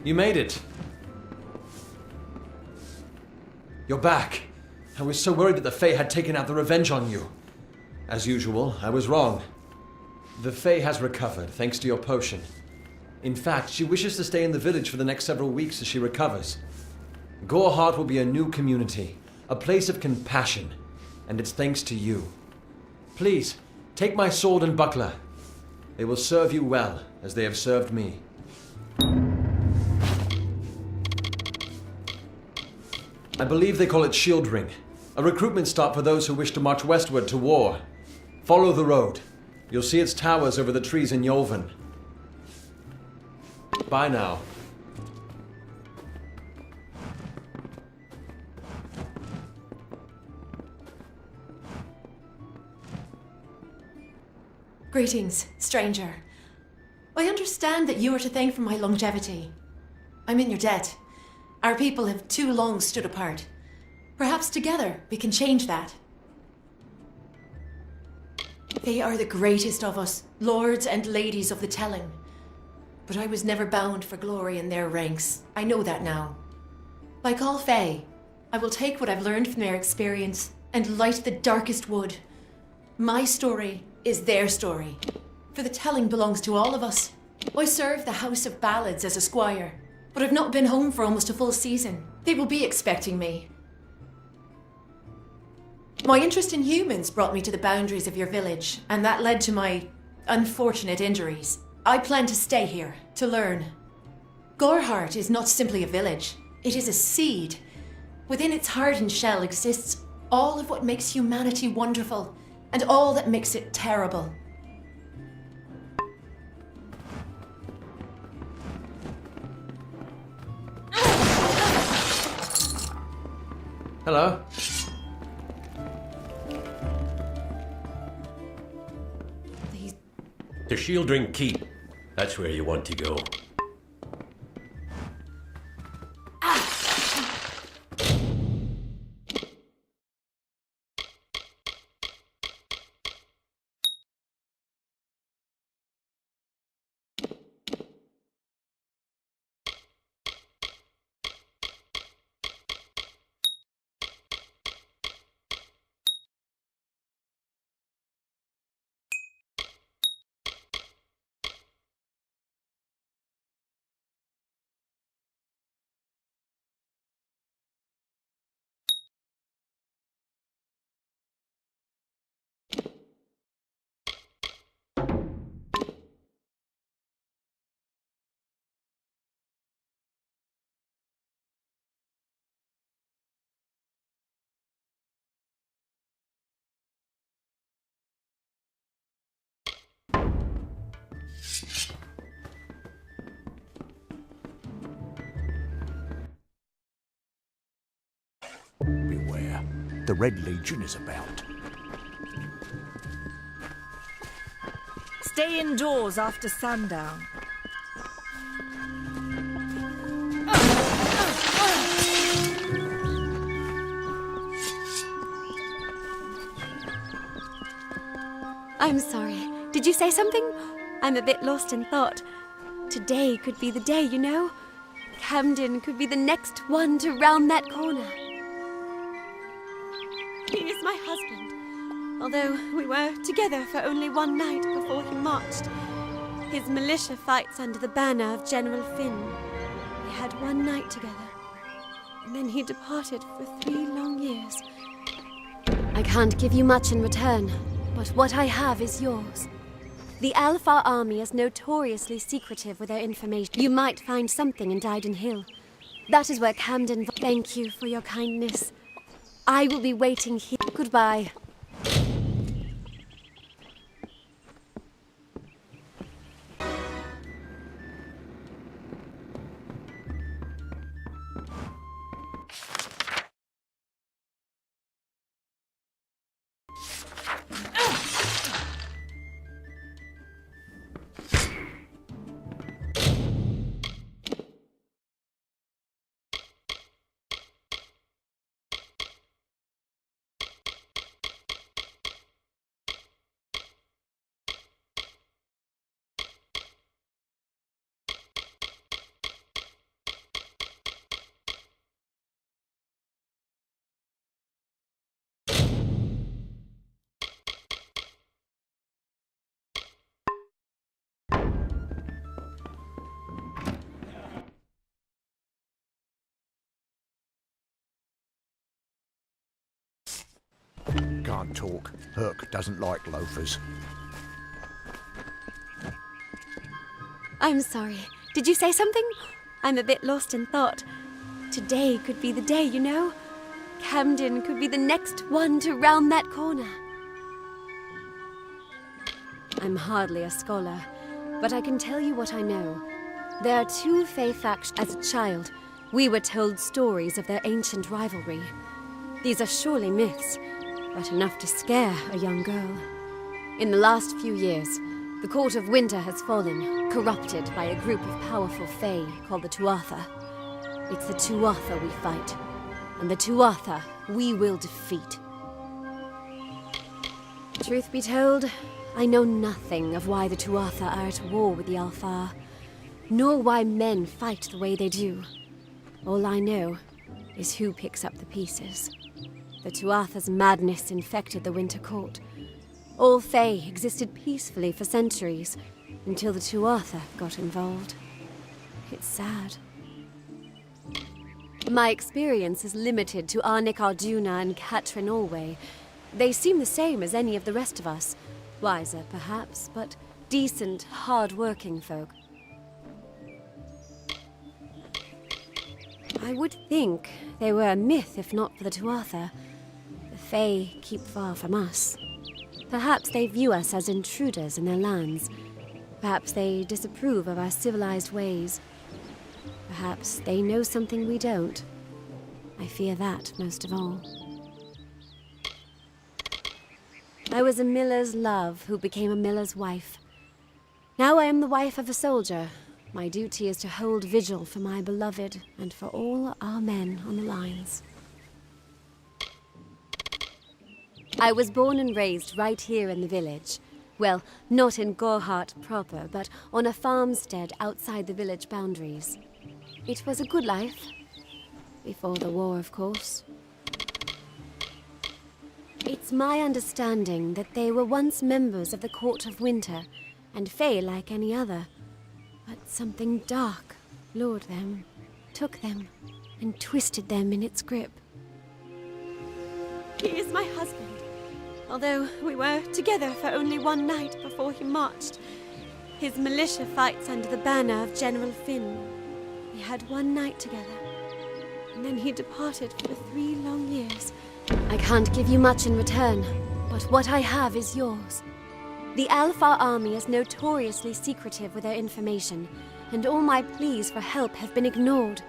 You made it. You're back. I was so worried that the Fae had taken out the revenge on you. As usual, I was wrong. The Fae has recovered, thanks to your potion. In fact, she wishes to stay in the village for the next several weeks as she recovers. KoA will be a new community, a place of compassion, and it's thanks to you. Please, take my sword and buckler. They will serve you well, as they have served me. I believe they call it Shield Ring, a recruitment stop for those who wish to march westward to war. Follow the road. You'll see its towers over the trees in Yolven. Bye now. Greetings, stranger. I understand that you are to thank for my longevity. I'm in your debt. Our people have too long stood apart. Perhaps together we can change that. They are the greatest of us, lords and ladies of the telling. But I was never bound for glory in their ranks. I know that now. Like all Fae, I will take what I've learned from their experience and light the darkest wood. My story is their story, for the telling belongs to all of us. I serve the House of Ballads as a squire, but I've not been home for almost a full season. They will be expecting me. My interest in humans brought me to the boundaries of your village, and that led to my unfortunate injuries. I plan to stay here, to learn. Gorehart is not simply a village, it is a seed. Within its hardened shell exists all of what makes humanity wonderful, and all that makes it terrible. Hello. To Shieldring Keep. That's where you want to go. Beware. The Red Legion is about. Stay indoors after sundown. I'm sorry. Did you say something? I'm a bit lost in thought. Today could be the day, you know. Camden could be the next one to round that corner. He is my husband, although we were together for only one night before he marched. His militia fights under the banner of General Finn. We had one night together, and then he departed for 3 long years. I can't give you much in return, but what I have is yours. The Alpha Army is notoriously secretive with their information. You might find something in Dyden Hill. That is where Camden... Thank you for your kindness. I will be waiting here. Goodbye. can't talk. Herc doesn't like loafers. I'm sorry. Did you say something? I'm a bit lost in thought. Today could be the day, you know. Camden could be the next one to round that corner. I'm hardly a scholar, but I can tell you what I know. There are two Fey factions. As a child, we were told stories of their ancient rivalry. These are surely myths, but enough to scare a young girl. In the last few years, the Court of Winter has fallen, corrupted by a group of powerful Fey called the Tuatha. It's the Tuatha we fight, and the Tuatha we will defeat. Truth be told, I know nothing of why the Tuatha are at war with the Alfar, nor why men fight the way they do. All I know is who picks up the pieces. The Tuatha's madness infected the Winter Court. All Fey existed peacefully for centuries, until the Tuatha got involved. It's sad. My experience is limited to Arnik Arjuna and Katrin Allway. They seem the same as any of the rest of us. Wiser, perhaps, but decent, hard-working folk. I would think they were a myth if not for the Tuatha. The Fey keep far from us. Perhaps they view us as intruders in their lands. Perhaps they disapprove of our civilized ways. Perhaps they know something we don't. I fear that most of all. I was a miller's love who became a miller's wife. Now I am the wife of a soldier. My duty is to hold vigil for my beloved and for all our men on the lines. I was born and raised right here in the village. Well, not in Gorhart proper, but on a farmstead outside the village boundaries. It was a good life. Before the war, of course. It's my understanding that they were once members of the Court of Winter, and Fey like any other. But something dark lured them, took them, and twisted them in its grip. He is my husband. Although we were together for only one night before he marched. His militia fights under the banner of General Finn. We had one night together, and then he departed for 3 long years. I can't give you much in return, but what I have is yours. The Alfar army is notoriously secretive with their information, and all my pleas for help have been ignored.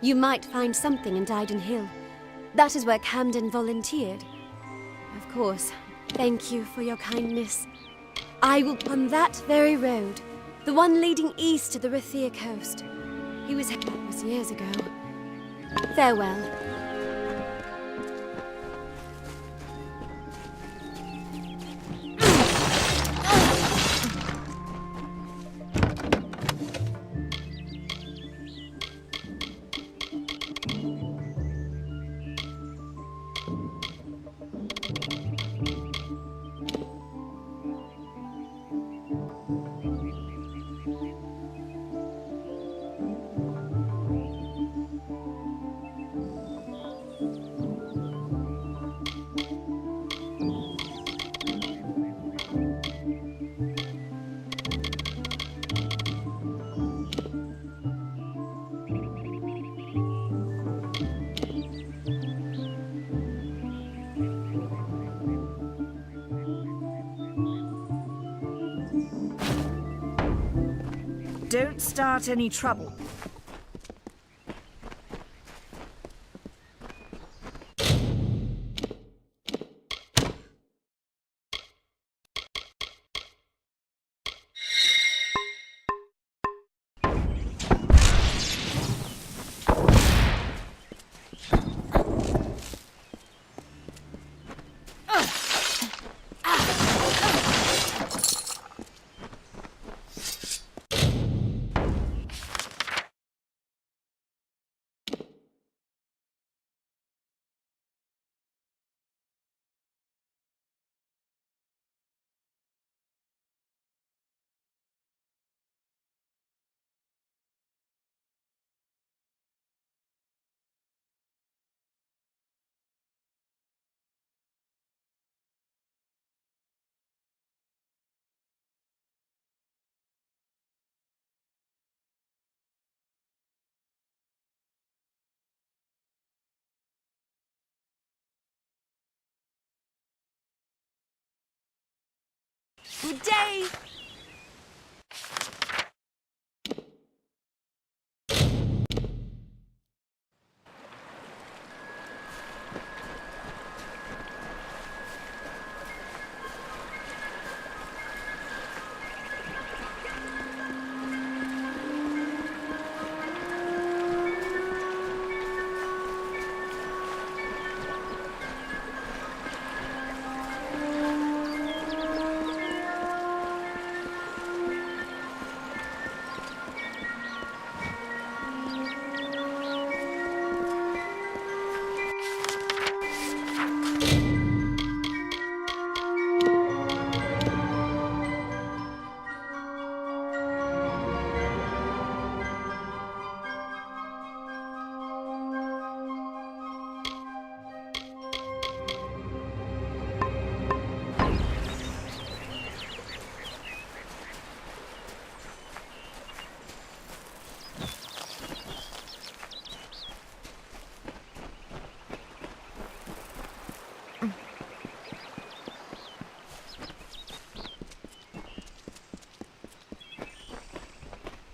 You might find something in Dyden Hill. That is where Camden volunteered. Of course, thank you for your kindness. I will on that very road, the one leading east to the Rathir coast. That was years ago. Farewell. Don't start any trouble. Good day!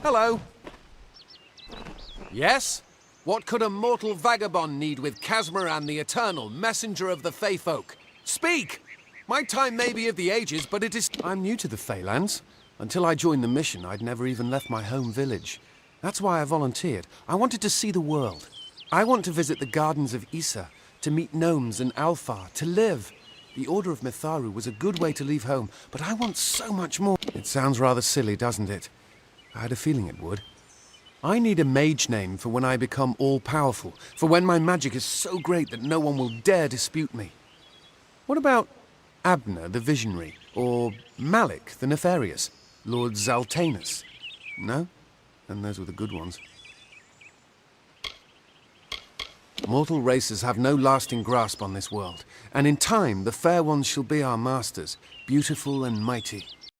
Hello. Yes? What could a mortal vagabond need with Casmaran the Eternal, messenger of the Fey folk? Speak! My time may be of the ages, but it is... I'm new to the Feylands. Until I joined the mission, I'd never even left my home village. That's why I volunteered. I wanted to see the world. I want to visit the gardens of Issa, to meet gnomes and Alfar, to live. The Order of Mitharu was a good way to leave home, but I want so much more. It sounds rather silly, doesn't it? I had a feeling it would. I need a mage name for when I become all-powerful, for when my magic is so great that no one will dare dispute me. What about Abner the Visionary, or Malik the Nefarious, Lord Zaltanus? No? Then those were the good ones. Mortal races have no lasting grasp on this world, and in time the fair ones shall be our masters, beautiful and mighty.